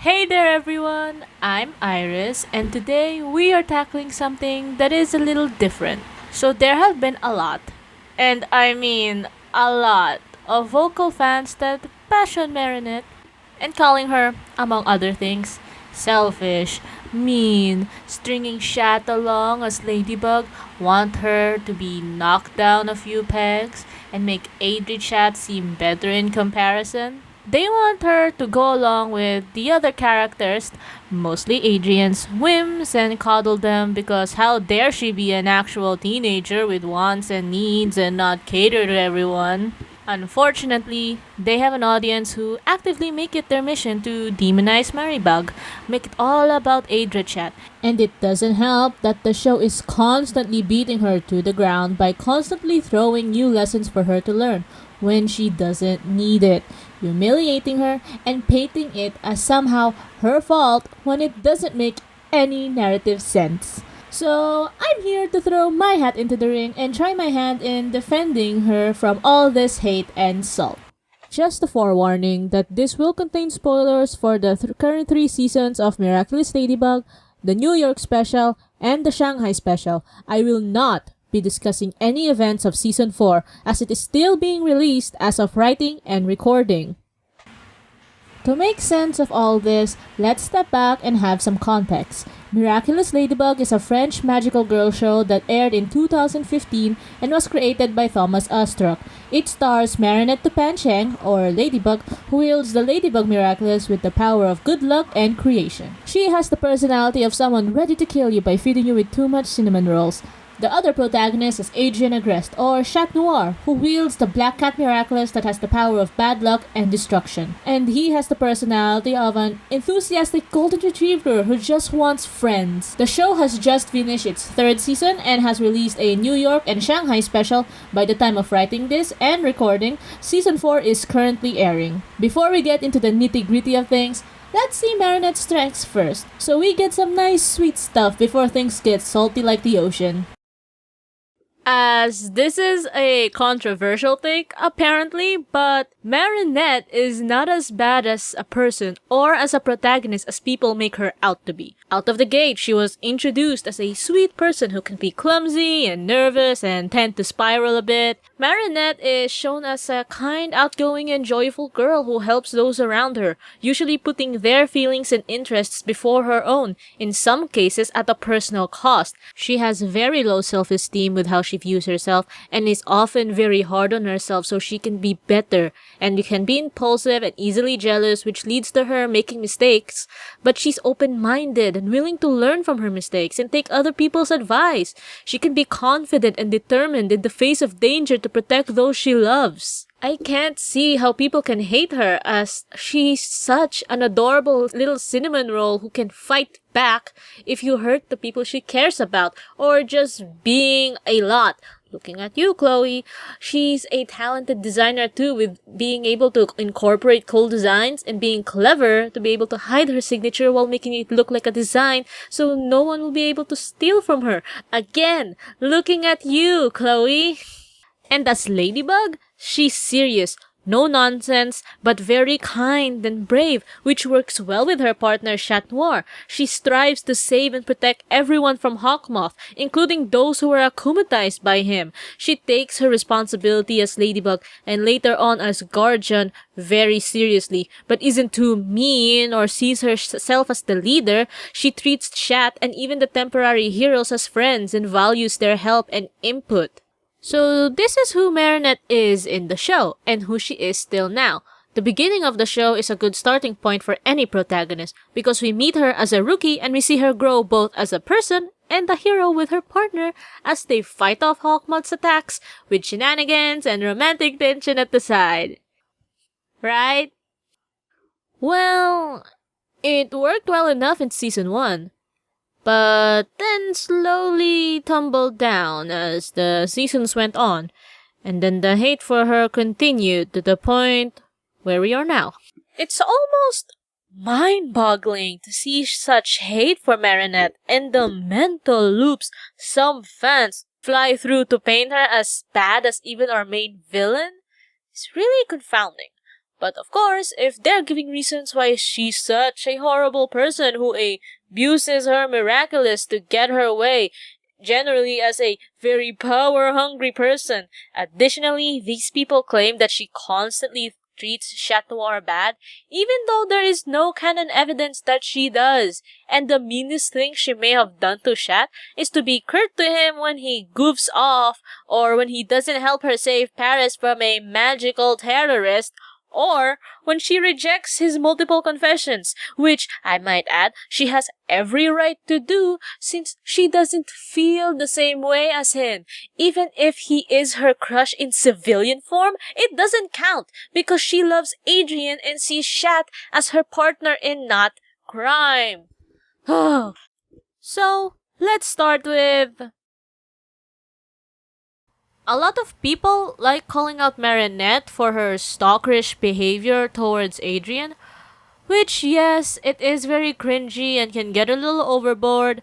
Hey there everyone, I'm Iris and today we are tackling something that is a little different. So there have been a lot, and I mean a lot, of vocal fans that passion Marinette and calling her, among other things, selfish, mean, stringing Shat along as Ladybug, want her to be knocked down a few pegs, and make Adri Chat seem better in comparison. They want her to go along with the other characters, mostly Adrian's whims, and coddle them because how dare she be an actual teenager with wants and needs and not cater to everyone. Unfortunately, they have an audience who actively make it their mission to demonize Maribug, make it all about Adrichat. And it doesn't help that the show is constantly beating her to the ground by constantly throwing new lessons for her to learn when she doesn't need it, humiliating her and painting it as somehow her fault when it doesn't make any narrative sense. So, I'm here to throw my hat into the ring and try my hand in defending her from all this hate and salt. Just a forewarning that this will contain spoilers for the current 3 seasons of Miraculous Ladybug, the New York special, and the Shanghai special. I will not be discussing any events of season 4 as it is still being released as of writing and recording. To make sense of all this, let's step back and have some context. Miraculous Ladybug is a French magical girl show that aired in 2015 and was created by Thomas Ostruck. It stars Marinette Tupancheng, or Ladybug, who wields the Ladybug Miraculous with the power of good luck and creation. She has the personality of someone ready to kill you by feeding you with too much cinnamon rolls. The other protagonist is Adrien Agreste, or Chat Noir, who wields the Black Cat Miraculous that has the power of bad luck and destruction. And he has the personality of an enthusiastic golden retriever who just wants friends. The show has just finished its 3rd season and has released a New York and Shanghai special. By the time of writing this and recording, season 4 is currently airing. Before we get into the nitty-gritty of things, let's see Marinette's strengths first, so we get some nice sweet stuff before things get salty like the ocean. As this is a controversial take, apparently, but Marinette is not as bad as a person or as a protagonist as people make her out to be. Out of the gate, she was introduced as a sweet person who can be clumsy and nervous and tend to spiral a bit. Marinette is shown as a kind, outgoing, and joyful girl who helps those around her, usually putting their feelings and interests before her own, in some cases at a personal cost. She has very low self-esteem with how she views herself and is often very hard on herself so she can be better, and can be impulsive and easily jealous, which leads to her making mistakes. But she's open-minded and willing to learn from her mistakes and take other people's advice. She can be confident and determined in the face of danger to protect those she loves. I can't see how people can hate her, as she's such an adorable little cinnamon roll who can fight back if you hurt the people she cares about, or just being a lot. Looking at you, Chloe, she's a talented designer too, with being able to incorporate cool designs and being clever to be able to hide her signature while making it look like a design so no one will be able to steal from her. Again, looking at you, Chloe. And as Ladybug, she's serious, no nonsense, but very kind and brave, which works well with her partner Chat Noir. She strives to save and protect everyone from Hawkmoth, including those who are akumatized by him. She takes her responsibility as Ladybug and later on as Guardian very seriously, but isn't too mean or sees herself as the leader. She treats Chat and even the temporary heroes as friends and values their help and input. So this is who Marinette is in the show, and who she is still now. The beginning of the show is a good starting point for any protagonist, because we meet her as a rookie and we see her grow both as a person and a hero with her partner as they fight off Hawkmoth's attacks with shenanigans and romantic tension at the side. Right? Well, it worked well enough in season 1. But then slowly tumbled down as the seasons went on, and then the hate for her continued to the point where we are now. It's almost mind-boggling to see such hate for Marinette and the mental loops some fans fly through to paint her as bad as even our main villain. It's really confounding. But of course, if they're giving reasons why she's such a horrible person who abuses her Miraculous to get her way, generally as a very power-hungry person. Additionally, these people claim that she constantly treats Chateau bad, even though there is no canon evidence that she does. And the meanest thing she may have done to Chat is to be curt to him when he goofs off, or when he doesn't help her save Paris from a magical terrorist, or when she rejects his multiple confessions, which, I might add, she has every right to do since she doesn't feel the same way as him. Even if he is her crush in civilian form, it doesn't count because she loves Adrian and sees Shat as her partner in not crime. So, let's start with... A lot of people like calling out Marinette for her stalkerish behavior towards Adrian, which, yes, it is very cringy and can get a little overboard.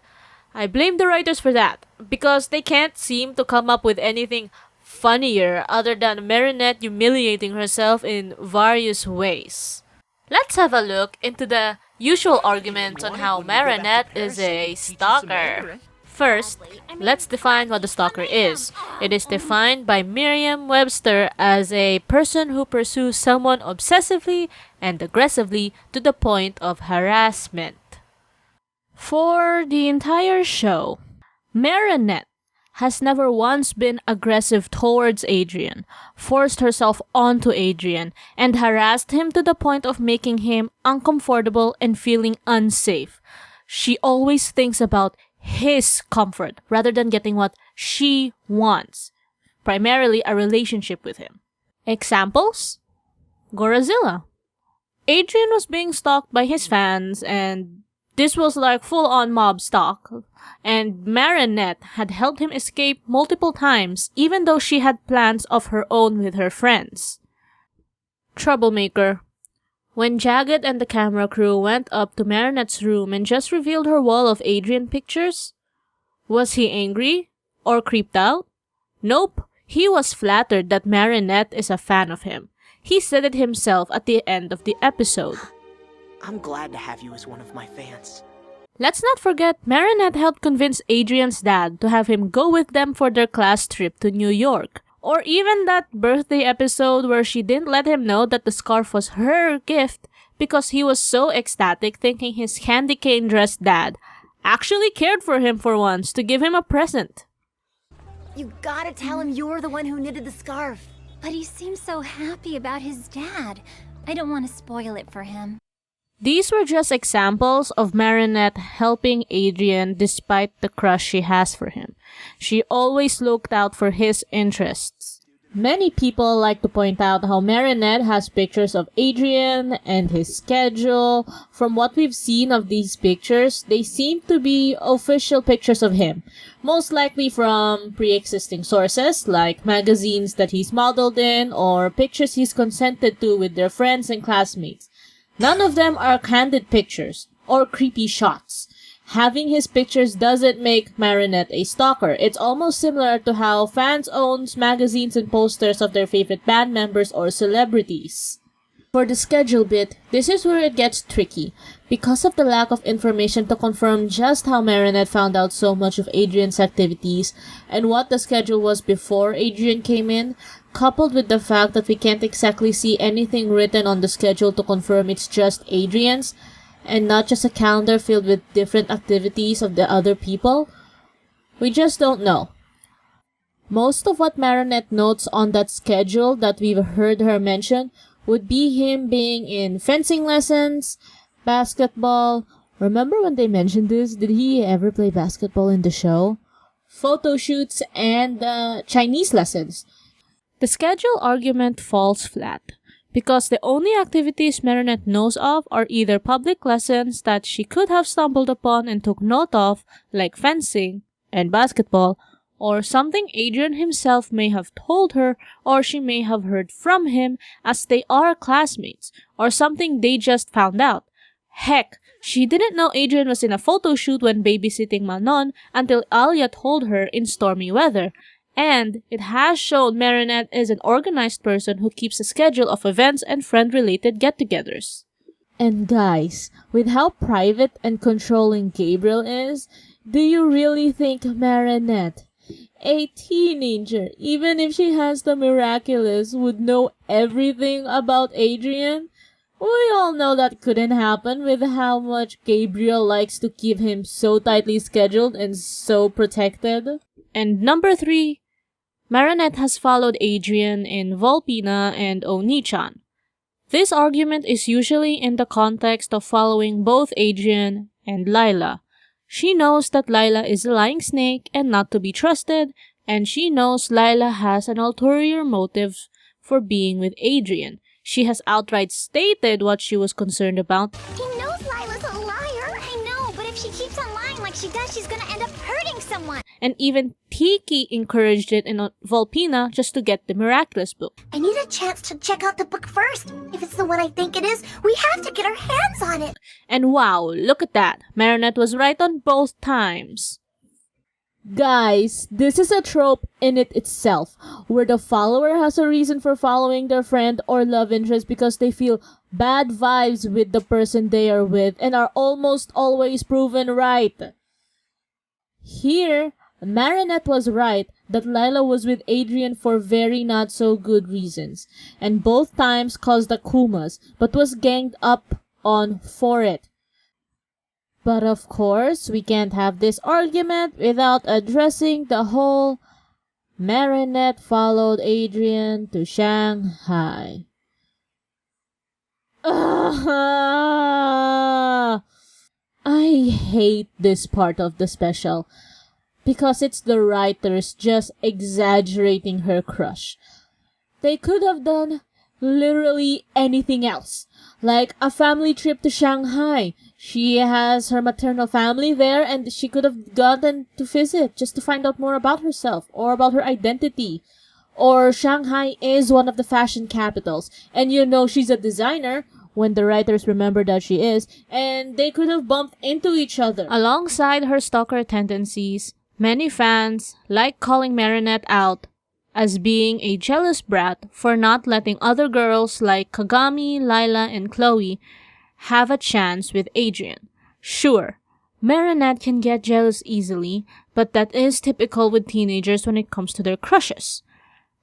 I blame the writers for that, because they can't seem to come up with anything funnier other than Marinette humiliating herself in various ways. Let's have a look into the usual arguments on how Marinette is a stalker. First, let's define what a stalker is. It is defined by Merriam-Webster as a person who pursues someone obsessively and aggressively to the point of harassment. For the entire show, Marinette has never once been aggressive towards Adrian, forced herself onto Adrian, and harassed him to the point of making him uncomfortable and feeling unsafe. She always thinks about his comfort rather than getting what she wants, primarily a relationship with him. Examples? Gorazilla. Adrian was being stalked by his fans, and this was like full-on mob stalk, and Marinette had helped him escape multiple times even though she had plans of her own with her friends. Troublemaker. When Jagged and the camera crew went up to Marinette's room and just revealed her wall of Adrian pictures, was he angry? Or creeped out? Nope, he was flattered that Marinette is a fan of him. He said it himself at the end of the episode. I'm glad to have you as one of my fans. Let's not forget, Marinette helped convince Adrian's dad to have him go with them for their class trip to New York. Or even that birthday episode where she didn't let him know that the scarf was her gift because he was so ecstatic thinking his candy cane dressed dad actually cared for him for once to give him a present. You gotta tell him you're the one who knitted the scarf. But he seems so happy about his dad. I don't want to spoil it for him. These were just examples of Marinette helping Adrian despite the crush she has for him. She always looked out for his interests. Many people like to point out how Marinette has pictures of Adrian and his schedule. From what we've seen of these pictures, they seem to be official pictures of him. Most likely from pre-existing sources like magazines that he's modeled in or pictures he's consented to with their friends and classmates. None of them are candid pictures or creepy shots. Having his pictures doesn't make Marinette a stalker. It's almost similar to how fans own magazines and posters of their favorite band members or celebrities. For the schedule bit, this is where it gets tricky. Because of the lack of information to confirm just how Marinette found out so much of Adrian's activities and what the schedule was before Adrian came in, coupled with the fact that we can't exactly see anything written on the schedule to confirm it's just Adrian's, and not just a calendar filled with different activities of the other people, we just don't know. Most of what Marinette notes on that schedule that we've heard her mention would be him being in fencing lessons, basketball. Remember when they mentioned this? Did he ever play basketball in the show? Photo shoots and Chinese lessons. The schedule argument falls flat because the only activities Marinette knows of are either public lessons that she could have stumbled upon and took note of, like fencing and basketball, or something Adrian himself may have told her or she may have heard from him as they are classmates, or something they just found out. Heck, she didn't know Adrian was in a photo shoot when babysitting Manon until Alia told her in stormy weather. And it has shown Marinette is an organized person who keeps a schedule of events and friend-related get-togethers. And guys, with how private and controlling Gabriel is, do you really think Marinette, a teenager, even if she has the Miraculous, would know everything about Adrian? We all know that couldn't happen with how much Gabriel likes to keep him so tightly scheduled and so protected. And number 3, Marinette has followed Adrian in Volpina and Oni-chan. This argument is usually in the context of following both Adrian and Lila. She knows that Lila is a lying snake and not to be trusted, and she knows Lila has an ulterior motive for being with Adrian. She has outright stated what she was concerned about. He knows Lila's a liar. I know, but if she keeps on lying like she does, she's gonna end up hurting someone. And even Tiki encouraged it in Volpina just to get the Miraculous book. I need a chance to check out the book first. If it's the one I think it is, we have to get our hands on it. And wow, look at that. Marinette was right on both times. Guys, this is a trope in it itself, where the follower has a reason for following their friend or love interest because they feel bad vibes with the person they are with and are almost always proven right. Here, Marinette was right that Lila was with Adrian for very not so good reasons, and both times caused akumas, but was ganged up on for it. But of course, we can't have this argument without addressing the whole Marinette followed Adrian to Shanghai. I hate this part of the special because it's the writers just exaggerating her crush. They could have done literally anything else, like a family trip to Shanghai. She has her maternal family there and she could have gotten to visit just to find out more about herself or about her identity. Or Shanghai is one of the fashion capitals and you know she's a designer when the writers remember that she is, and they could have bumped into each other. Alongside her stalker tendencies, many fans like calling Marinette out as being a jealous brat for not letting other girls like Kagami, Lila, and Chloe have a chance with Adrian. Sure, Marinette can get jealous easily, but that is typical with teenagers when it comes to their crushes.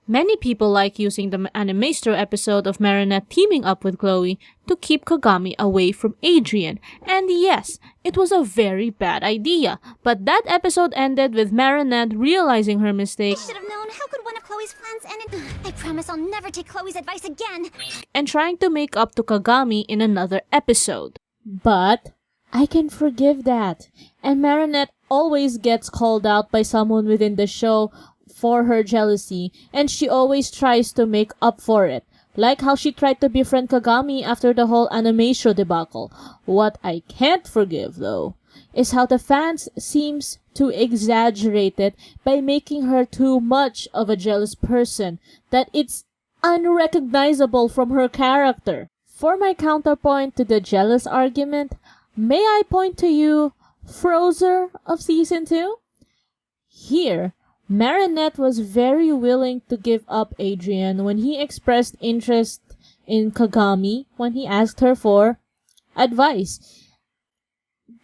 Many people like using the Animastro episode of Marinette teaming up with Chloe to keep Kagami away from Adrian. And yes, it was a very bad idea, but that episode ended with Marinette realizing her mistake. I should have known. How could one of Chloe's plans end it? I promise I'll never take Chloe's advice again. And trying to make up to Kagami in another episode. But I can forgive that. And Marinette always gets called out by someone within the show for her jealousy, and she always tries to make up for it. Like how she tried to befriend Kagami after the whole Animation debacle. What I can't forgive, though, is how the fans seems to exaggerate it by making her too much of a jealous person, that it's unrecognizable from her character. For my counterpoint to the jealous argument, may I point to you, Frozer of Season 2? Here, Marinette was very willing to give up Adrian when he expressed interest in Kagami when he asked her for advice.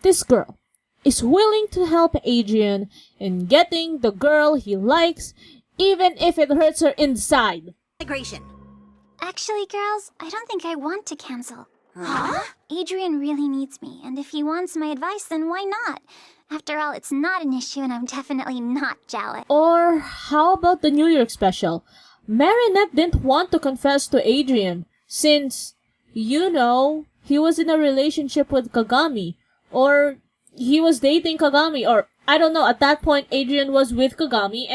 This girl is willing to help Adrian in getting the girl he likes, even if it hurts her inside. Migration. Actually, girls, I don't think I want to cancel. Huh? Adrian really needs me, and if he wants my advice, then why not? After all, it's not an issue, and I'm definitely not jealous. Or how about the New York special? Marinette didn't want to confess to Adrian since, you know, he was in a relationship with Kagami. Or he was dating Kagami. Or, I don't know, at that point, Adrian was with Kagami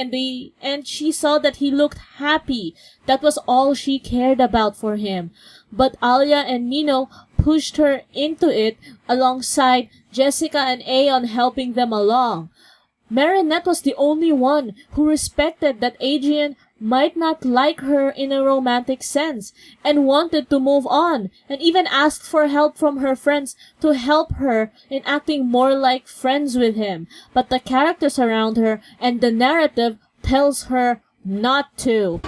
and she saw that he looked happy. That was all she cared about for him. But Alia and Nino pushed her into it alongside Jessica and Aeon helping them along. Marinette was the only one who respected that Adrian might not like her in a romantic sense and wanted to move on, and even asked for help from her friends to help her in acting more like friends with him. But the characters around her and the narrative tells her not to.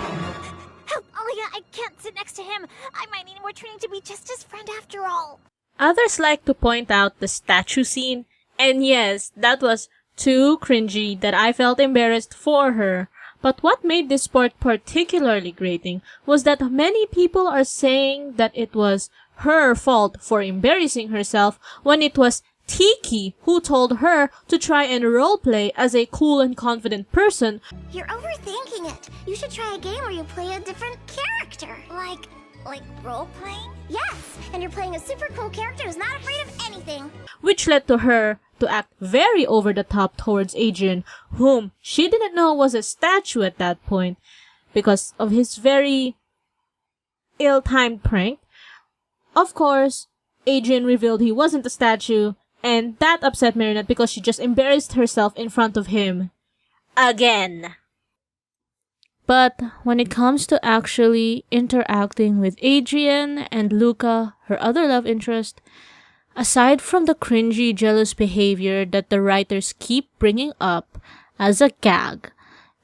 Help, Alia, I can't sit next to him. I might need more training to be just his friend after all. Others like to point out the statue scene, and yes, that was too cringy that I felt embarrassed for her. But what made this part particularly grating was that many people are saying that it was her fault for embarrassing herself when it was Tiki who told her to try and roleplay as a cool and confident person. You're overthinking it. You should try a game where you play a different character. Like role-playing? Yes, and you're playing a super cool character who's not afraid of anything. Which led to her to act very over the top towards Adrian, whom she didn't know was a statue at that point because of his very ill-timed prank. Of course, Adrian revealed he wasn't a statue, and that upset Marinette because she just embarrassed herself in front of him. Again. But when it comes to actually interacting with Adrian and Luca, her other love interest, aside from the cringy, jealous behavior that the writers keep bringing up as a gag,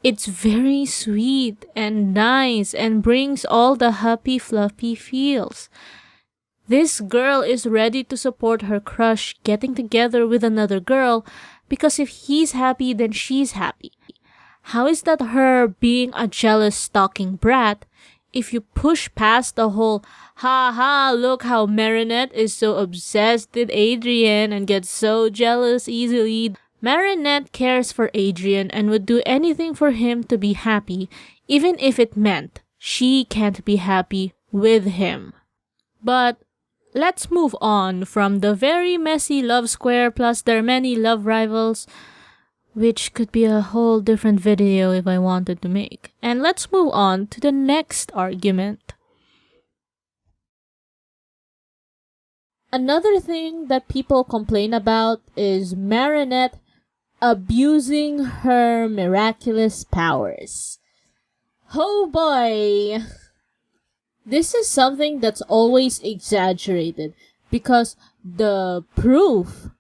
it's very sweet and nice and brings all the happy, fluffy feels. This girl is ready to support her crush getting together with another girl because if he's happy, then she's happy. How is that her being a jealous, stalking brat if you push past the whole, ha ha, look how Marinette is so obsessed with Adrian and gets so jealous easily? Marinette cares for Adrian and would do anything for him to be happy, even if it meant she can't be happy with him. But let's move on from the very messy love square plus their many love rivals, which could be a whole different video if I wanted to make. And let's move on to the next argument. Another thing that people complain about is Marinette abusing her miraculous powers. Oh boy! This is something that's always exaggerated because the proof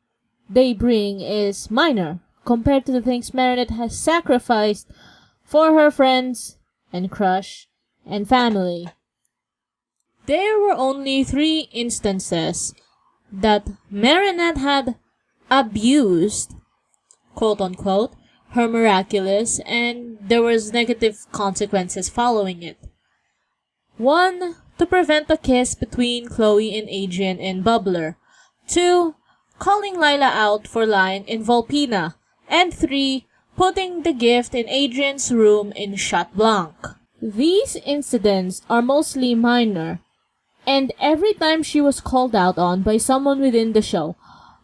they bring is minor compared to the things Marinette has sacrificed for her friends and crush and family. There were only 3 instances that Marinette had abused, quote unquote, her miraculous, and there was negative consequences following it. 1, to prevent a kiss between Chloe and Adrian in Bubbler. 2, calling Lila out for lying in Volpina. And 3, putting the gift in Adrian's room in Chat Blanc. These incidents are mostly minor, and every time she was called out on by someone within the show,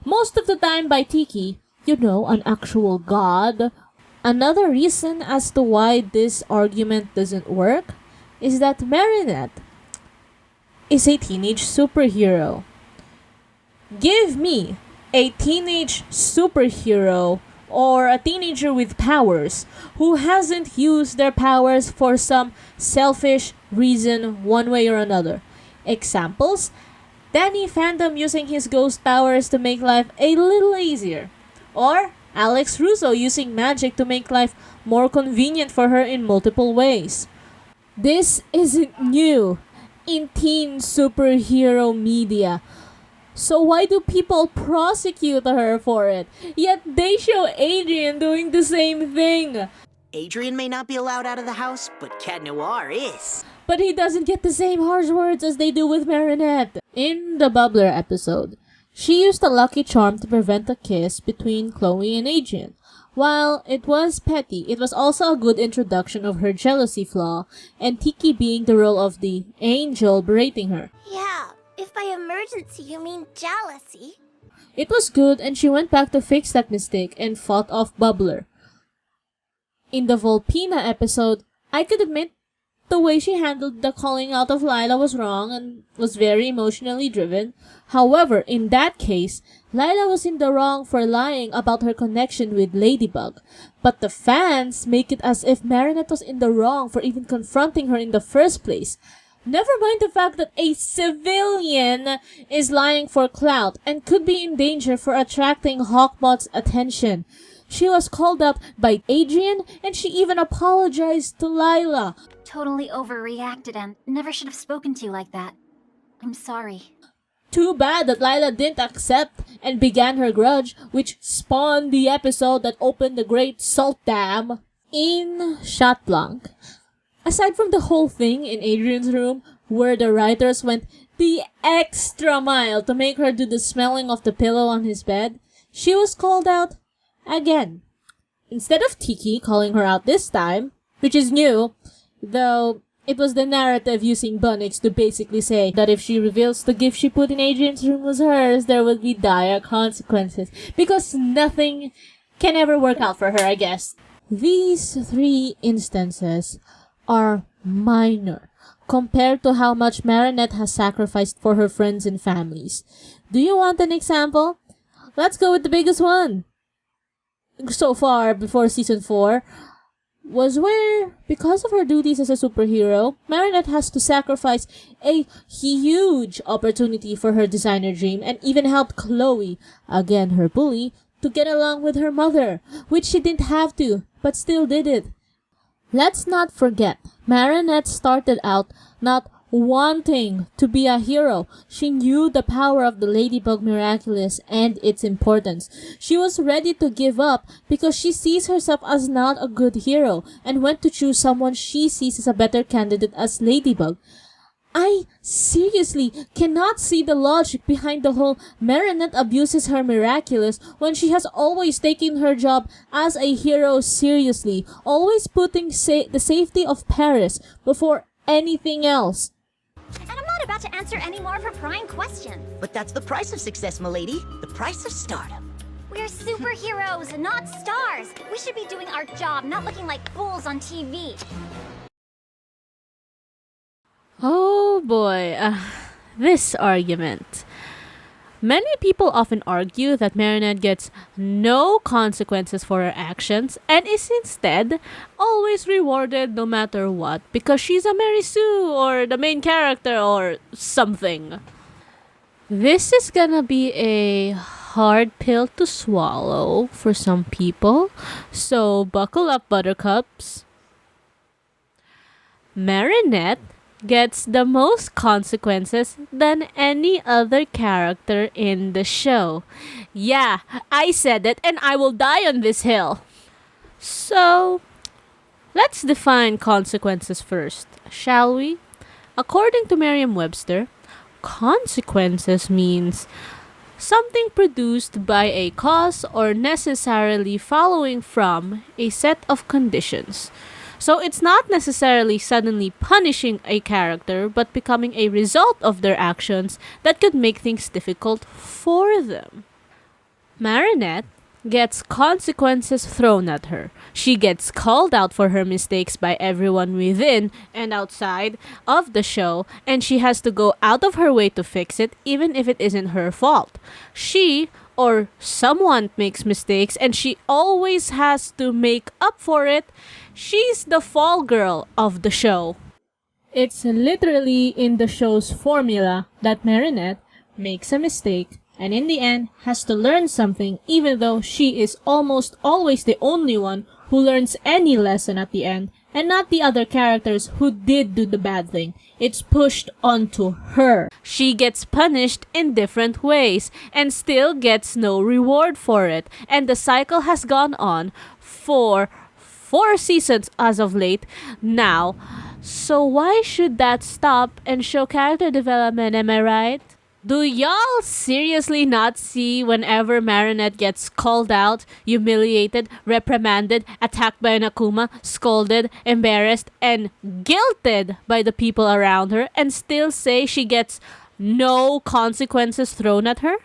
most of the time by Tiki, an actual god. Another reason as to why this argument doesn't work is that Marinette is a teenage superhero. Give me a teenage superhero or a teenager with powers who hasn't used their powers for some selfish reason one way or another. Examples: Danny Fandom using his ghost powers to make life a little easier, or Alex Russo using magic to make life more convenient for her in multiple ways. This isn't new in teen superhero media. So why do people prosecute her for it? Yet they show Adrian doing the same thing. Adrian may not be allowed out of the house, but Cat Noir is. But he doesn't get the same harsh words as they do with Marinette. In the Bubbler episode, she used a lucky charm to prevent a kiss between Chloe and Adrian. While it was petty, it was also a good introduction of her jealousy flaw, and Tiki being the role of the angel berating her. Yeah, if by emergency you mean jealousy. It was good, and she went back to fix that mistake and fought off Bubbler. In the Volpina episode, I could admit the way she handled the calling out of Lila was wrong and was very emotionally driven. However, in that case, Lila was in the wrong for lying about her connection with Ladybug. But the fans make it as if Marinette was in the wrong for even confronting her in the first place. Never mind the fact that a civilian is lying for clout and could be in danger for attracting Hawkmoth's attention. She was called out by Adrian, and she even apologized to Lila. Totally overreacted and never should have spoken to you like that. I'm sorry. Too bad that Lila didn't accept and began her grudge, which spawned the episode that opened the Great Salt Dam in Chat Blanc. Aside from the whole thing in Adrian's room, where the writers went the extra mile to make her do the smelling of the pillow on his bed, she was called out again. Instead of Tiki calling her out this time, which is new, though it was the narrative using Bunnix to basically say that if she reveals the gift she put in Adrian's room was hers, there would be dire consequences, because nothing can ever work out for her, I guess. These 3 instances are minor compared to how much Marinette has sacrificed for her friends and families. Do you want an example? Let's go with the biggest one. So far, before season 4, was where, because of her duties as a superhero, Marinette has to sacrifice a huge opportunity for her designer dream and even help Chloe, again her bully, to get along with her mother, which she didn't have to, but still did it. Let's not forget, Marinette started out not wanting to be a hero. She knew the power of the Ladybug Miraculous and its importance. She was ready to give up because she sees herself as not a good hero and went to choose someone she sees as a better candidate as Ladybug. I seriously cannot see the logic behind the whole Marinette abuses her Miraculous when she has always taken her job as a hero seriously, always putting the safety of Paris before anything else. And I'm not about to answer any more of her prying questions. But that's the price of success, milady. The price of stardom. We're superheroes, not stars. We should be doing our job, not looking like fools on TV. Oh boy, this argument. Many people often argue that Marinette gets no consequences for her actions and is instead always rewarded no matter what because she's a Mary Sue or the main character or something. This is gonna be a hard pill to swallow for some people, so buckle up, buttercups. Marinette gets the most consequences than any other character in the show. Yeah, I said it and I will die on this hill. So, let's define consequences first, shall we? According to Merriam-Webster, consequences means something produced by a cause or necessarily following from a set of conditions. So it's not necessarily suddenly punishing a character, but becoming a result of their actions that could make things difficult for them. Marinette gets consequences thrown at her. She gets called out for her mistakes by everyone within and outside of the show, and she has to go out of her way to fix it, even if it isn't her fault. She or someone makes mistakes, and she always has to make up for it. She's the fall girl of the show. It's literally in the show's formula that Marinette makes a mistake and in the end has to learn something, even though she is almost always the only one who learns any lesson at the end and not the other characters who did do the bad thing. It's pushed onto her. She gets punished in different ways and still gets no reward for it. And the cycle has gone on for 4 seasons as of late now. So why should that stop and show character development, am I right? Do y'all seriously not see whenever Marinette gets called out, humiliated, reprimanded, attacked by an Akuma, scolded, embarrassed, and guilted by the people around her and still say she gets no consequences thrown at her?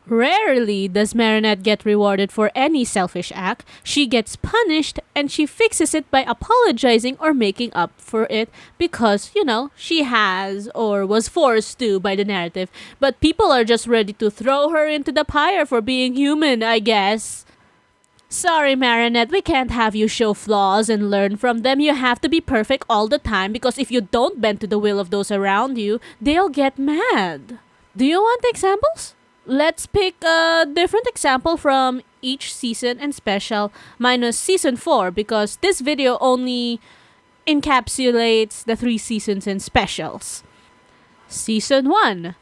Rarely does Marinette get rewarded for any selfish act. She gets punished and she fixes it by apologizing or making up for it because, she has or was forced to by the narrative. But people are just ready to throw her into the pyre for being human, I guess. Sorry, Marinette, we can't have you show flaws and learn from them. You have to be perfect all the time because if you don't bend to the will of those around you, they'll get mad. Do you want examples? let's pick a different example from each season and special minus season 4 because this video only encapsulates the 3 seasons and specials. Season 1.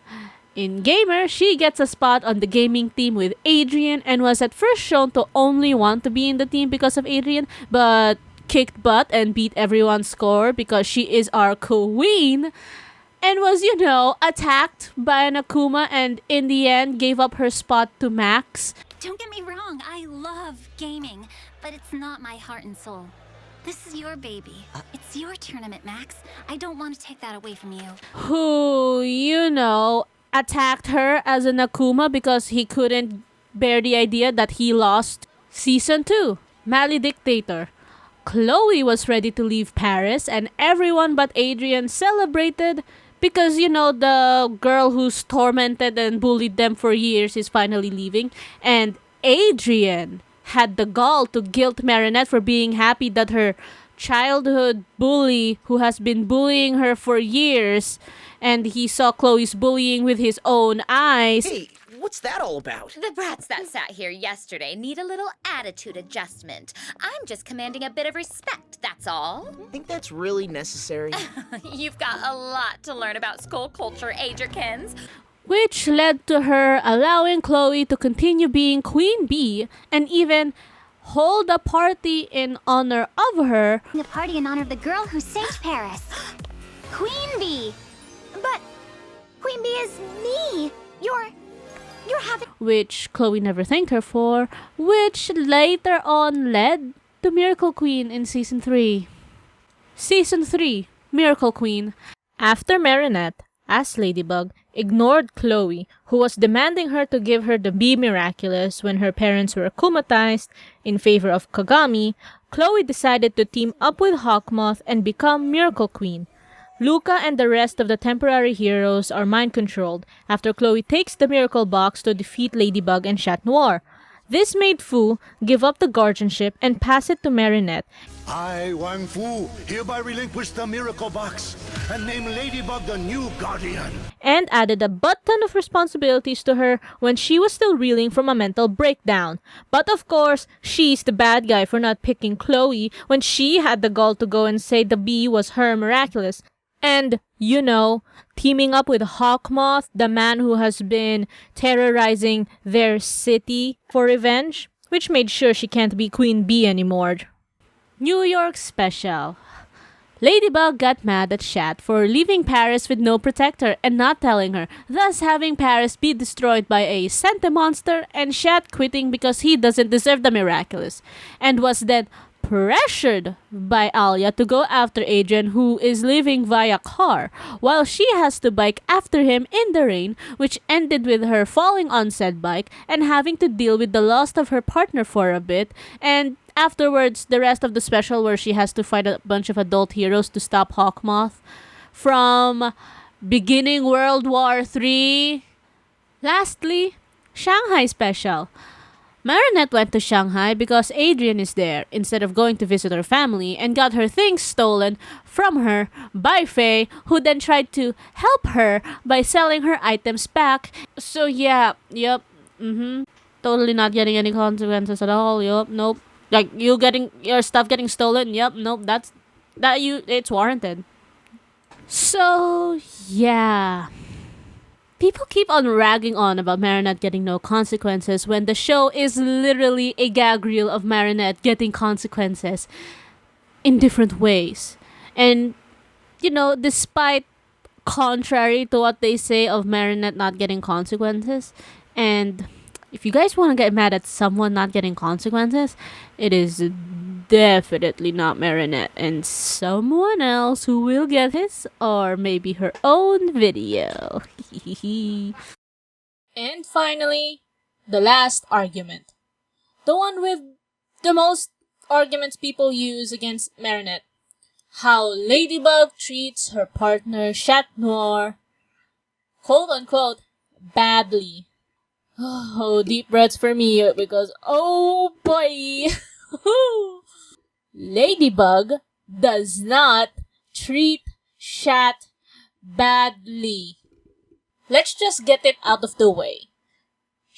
In Gamer, she gets a spot on the gaming team with Adrian and was at first shown to only want to be in the team because of Adrian, but kicked butt and beat everyone's score because she is our queen and was, attacked by an Akuma and in the end gave up her spot to Max. Don't get me wrong, I love gaming, but it's not my heart and soul. This is your baby. It's your tournament, Max. I don't want to take that away from you. Who, attacked her as an Akuma because he couldn't bear the idea that he lost. Season 2, Mally Dictator. Chloe was ready to leave Paris and everyone but Adrian celebrated because, the girl who's tormented and bullied them for years is finally leaving. And Adrian had the gall to guilt Marinette for being happy that her childhood bully who has been bullying her for years and he saw Chloe's bullying with his own eyes. Hey, what's that all about? The brats that sat here yesterday need a little attitude adjustment. I'm just commanding a bit of respect, that's all. Think that's really necessary? You've got a lot to learn about school culture, Adrikins. Which led to her allowing Chloe to continue being Queen Bee and even hold a party in honor of her. A party in honor of the girl who saved Paris. Queen Bee! But Queen Bee is me. You're having... Which Chloe never thanked her for, which later on led to Miracle Queen in Season 3. Season 3, Miracle Queen. After Marinette, as Ladybug, ignored Chloe, who was demanding her to give her the Bee Miraculous when her parents were akumatized in favor of Kagami, Chloe decided to team up with Hawkmoth and become Miracle Queen. Luca and the rest of the temporary heroes are mind-controlled after Chloe takes the Miracle Box to defeat Ladybug and Chat Noir. This made Fu give up the guardianship and pass it to Marinette. I, Wang Fu, hereby relinquish the Miracle Box and name Ladybug the new guardian. And added a butt-ton of responsibilities to her when she was still reeling from a mental breakdown. But of course, she's the bad guy for not picking Chloe when she had the gall to go and say the bee was her Miraculous. And, teaming up with Hawkmoth, the man who has been terrorizing their city for revenge, which made sure she can't be Queen Bee anymore. New York Special. Ladybug got mad at Shat for leaving Paris with no protector and not telling her, thus having Paris be destroyed by a Santa monster and Shat quitting because he doesn't deserve the Miraculous, and was then pressured by Alia to go after Adrian, who is leaving via car, while she has to bike after him in the rain, which ended with her falling on said bike and having to deal with the loss of her partner for a bit, and afterwards the rest of the special where she has to fight a bunch of adult heroes to stop Hawkmoth from beginning World War III. Lastly, Shanghai Special. Marinette went to Shanghai because Adrian is there instead of going to visit her family and got her things stolen from her by Faye, who then tried to help her by selling her items back. So totally not getting any consequences at all. Nope. Like you getting your stuff getting stolen. Nope. It's warranted. So yeah. People keep on ragging on about Marinette getting no consequences when the show is literally a gag reel of Marinette getting consequences in different ways. And, despite contrary to what they say of Marinette not getting consequences, and if you guys want to get mad at someone not getting consequences, it is definitely not Marinette and someone else who will get his or maybe her own video. And finally, the last argument. The one with the most arguments people use against Marinette. How Ladybug treats her partner Chat Noir, quote unquote, badly. Oh, deep breaths for me because, oh boy! Ladybug does not treat Chat badly. Let's just get it out of the way.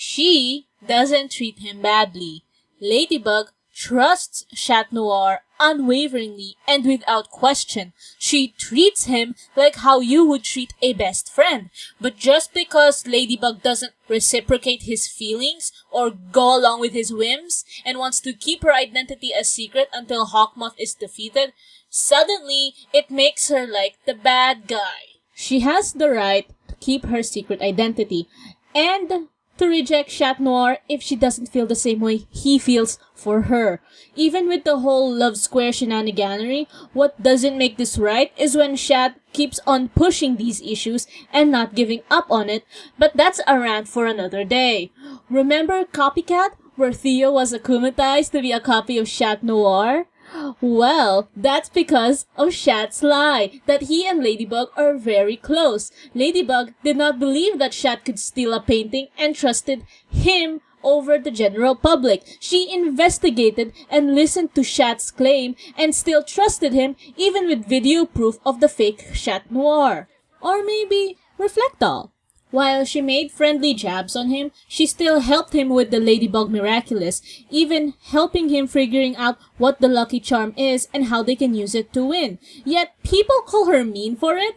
She doesn't treat him badly. Ladybug trusts Chat Noir unwaveringly and without question. She treats him like how you would treat a best friend. But just because Ladybug doesn't reciprocate his feelings or go along with his whims and wants to keep her identity a secret until Hawkmoth is defeated, suddenly it makes her like the bad guy. She has the right to keep her secret identity and to reject Chat Noir if she doesn't feel the same way he feels for her. Even with the whole love square shenaniganery, what doesn't make this right is when Chat keeps on pushing these issues and not giving up on it, but that's a rant for another day. Remember Copycat, where Theo was akumatized to be a copy of Chat Noir? Well, that's because of Chat's lie, that he and Ladybug are very close. Ladybug did not believe that Chat could steal a painting and trusted him over the general public. She investigated and listened to Chat's claim and still trusted him even with video proof of the fake Chat Noir. Or maybe Reflectol. While she made friendly jabs on him, she still helped him with the Ladybug Miraculous, even helping him figuring out what the Lucky Charm is and how they can use it to win. Yet people call her mean for it?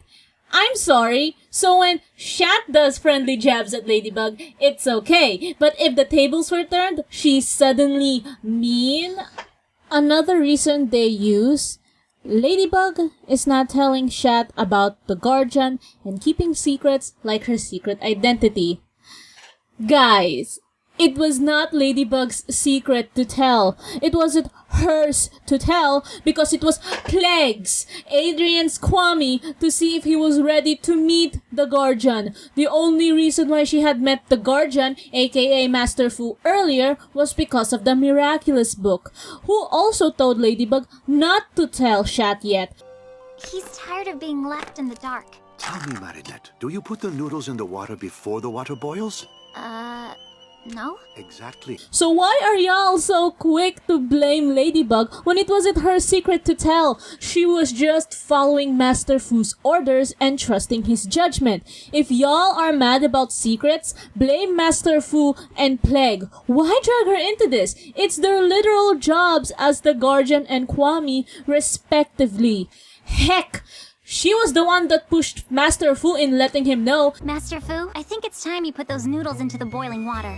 I'm sorry. So when Chat does friendly jabs at Ladybug, it's okay. But if the tables were turned, she's suddenly mean? Another reason they use: Ladybug is not telling Chat about the Guardian and keeping secrets like her secret identity. Guys, it was not Ladybug's secret to tell. It wasn't hers to tell because it was Plague's, Adrian's Kwame, to see if he was ready to meet the Guardian. The only reason why she had met the Guardian, aka Master Fu, earlier was because of the Miraculous book, who also told Ladybug not to tell Chat yet. He's tired of being left in the dark. Tell me, Marinette, do you put the noodles in the water before the water boils? No? Exactly. So why are y'all so quick to blame Ladybug when it wasn't her secret to tell? She was just following Master Fu's orders and trusting his judgment. If y'all are mad about secrets, blame Master Fu and Plague. Why drag her into this? It's their literal jobs as the Guardian and Kwame, respectively. Heck! She was the one that pushed Master Fu in letting him know. Master Fu, I think it's time you put those noodles into the boiling water.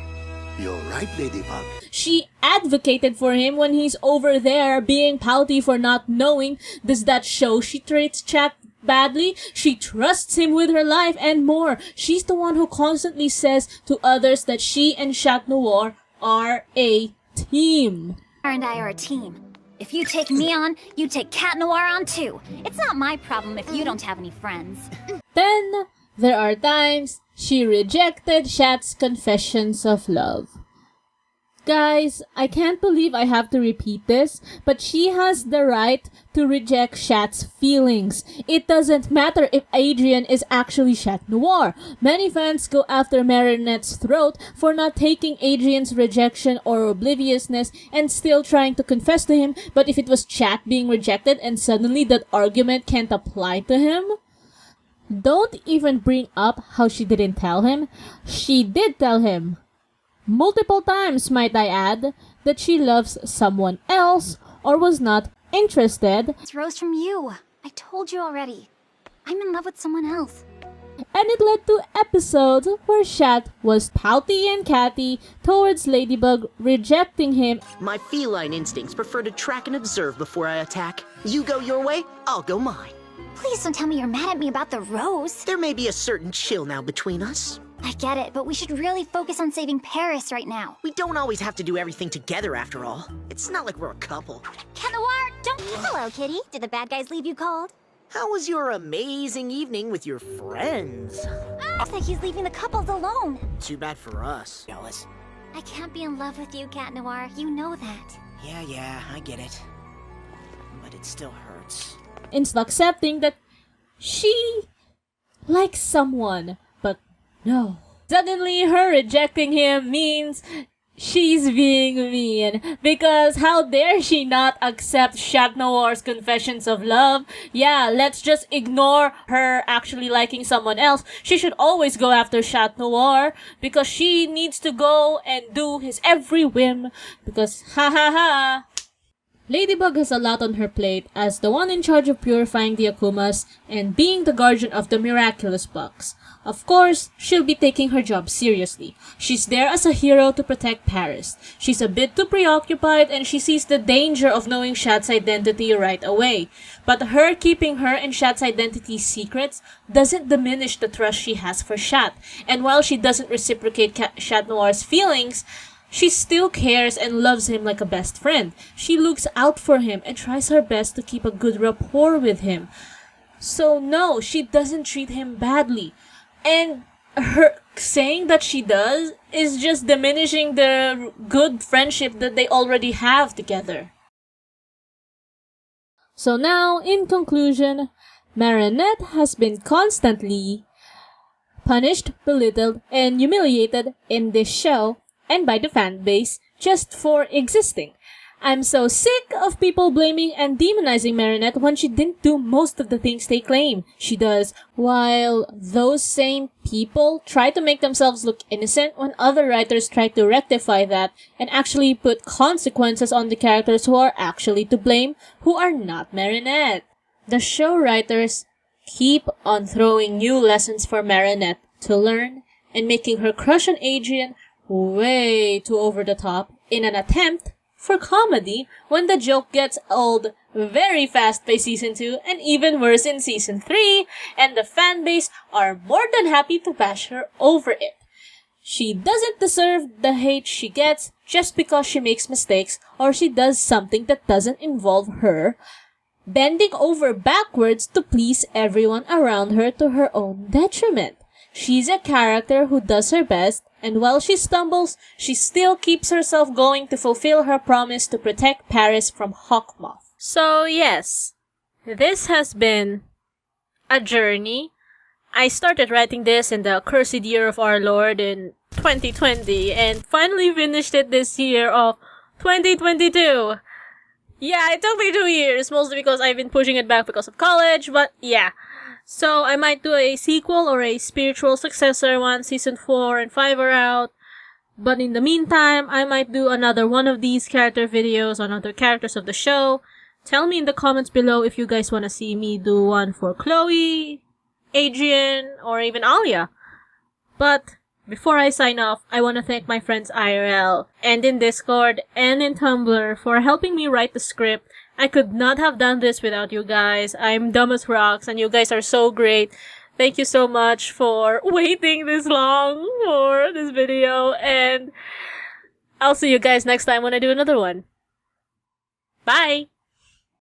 You're right, Ladybug. She advocated for him when he's over there being pouty for not knowing. Does that show she treats Chat badly? She trusts him with her life and more. She's the one who constantly says to others that she and Chat Noir are a team. And I are a team. If you take me on, you take Cat Noir on too. It's not my problem if you don't have any friends. Then, there are times she rejected Chat's confessions of love. Guys, I can't believe I have to repeat this, but she has the right to reject Chat's feelings. It doesn't matter if Adrian is actually Chat Noir. Many fans go after Marinette's throat for not taking Adrian's rejection or obliviousness and still trying to confess to him, but if it was Chat being rejected and suddenly that argument can't apply to him? Don't even bring up how she didn't tell him. She did tell him. Multiple times, might I add, that she loves someone else or was not interested. It's Rose from you. I told you already. I'm in love with someone else. And it led to episodes where Chat was pouty and catty towards Ladybug, rejecting him. My feline instincts prefer to track and observe before I attack. You go your way, I'll go mine. Please don't tell me you're mad at me about the rose. There may be a certain chill now between us. I get it, but we should really focus on saving Paris right now. We don't always have to do everything together after all. It's not like we're a couple. Cat Noir, don't... Hello, kitty. Did the bad guys leave you cold? How was your amazing evening with your friends? Looks like he's leaving the couples alone. Too bad for us. Jealous. I can't be in love with you, Cat Noir. You know that. Yeah, I get it. But it still hurts. Instead accepting that she likes someone, but no. Suddenly, her rejecting him means She's being mean, because how dare she not accept Chat Noir's confessions of love? Yeah, let's just ignore her actually liking someone else. She should always go after Chat Noir, because she needs to go and do his every whim, because ha ha ha. Ladybug has a lot on her plate as the one in charge of purifying the Akumas and being the guardian of the Miraculous box. Of course, she'll be taking her job seriously. She's there as a hero to protect Paris. She's a bit too preoccupied and she sees the danger of knowing Shat's identity right away. But her keeping her and Shat's identity secrets doesn't diminish the trust she has for Shat. And while she doesn't reciprocate Chat Noir's feelings, she still cares and loves him like a best friend. She looks out for him and tries her best to keep a good rapport with him. So no, she doesn't treat him badly. And her saying that she does is just diminishing the good friendship that they already have together. So now, in conclusion, Marinette has been constantly punished, belittled, and humiliated in this show and by the fan base just for existing. I'm so sick of people blaming and demonizing Marinette when she didn't do most of the things they claim she does, while those same people try to make themselves look innocent when other writers try to rectify that and actually put consequences on the characters who are actually to blame, who are not Marinette. The show writers keep on throwing new lessons for Marinette to learn and making her crush on Adrien way too over the top in an attempt for comedy when the joke gets old very fast by season 2 and even worse in season 3, and the fanbase are more than happy to bash her over it. She doesn't deserve the hate she gets just because she makes mistakes or she does something that doesn't involve her bending over backwards to please everyone around her to her own detriment. She's a character who does her best, and while she stumbles, she still keeps herself going to fulfill her promise to protect Paris from Hawkmoth. So yes, this has been a journey. I started writing this in the accursed year of our Lord in 2020, and finally finished it this year of 2022. Yeah, it took me 2 years, mostly because I've been pushing it back because of college, but yeah. So I might do a sequel or a spiritual successor once season 4 and 5 are out. But in the meantime, I might do another one of these character videos on other characters of the show. Tell me in the comments below if you guys want to see me do one for Chloe, Adrien, or even Alia. But before I sign off, I want to thank my friends IRL and in Discord and in Tumblr for helping me write the script. I could not have done this without you guys. I'm dumb as rocks and you guys are so great. Thank you so much for waiting this long for this video, and I'll see you guys next time when I do another one. Bye!